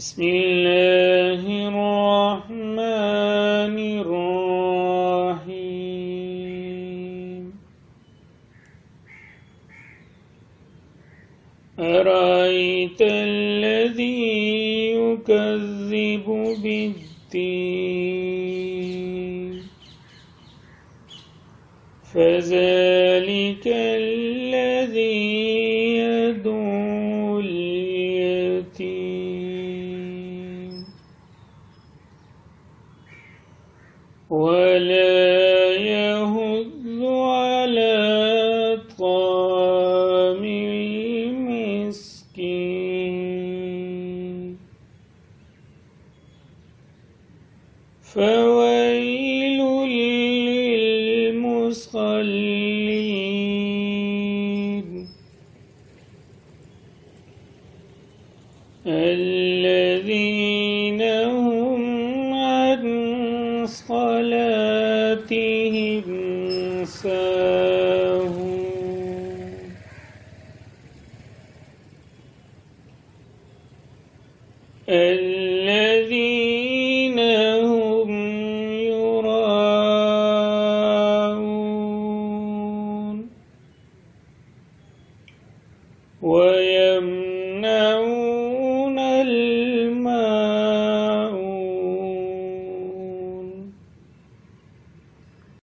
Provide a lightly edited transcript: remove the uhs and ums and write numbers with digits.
بسم الله الرحمن الرحيم أرأيت الذي يكذب بالدين فذلك الذي يدعو اليتيم ولا يحض على طعام المسكين فويل للمصلين الذين هم عن صلاتهم ساهون الذين هم يراءون ويمنعون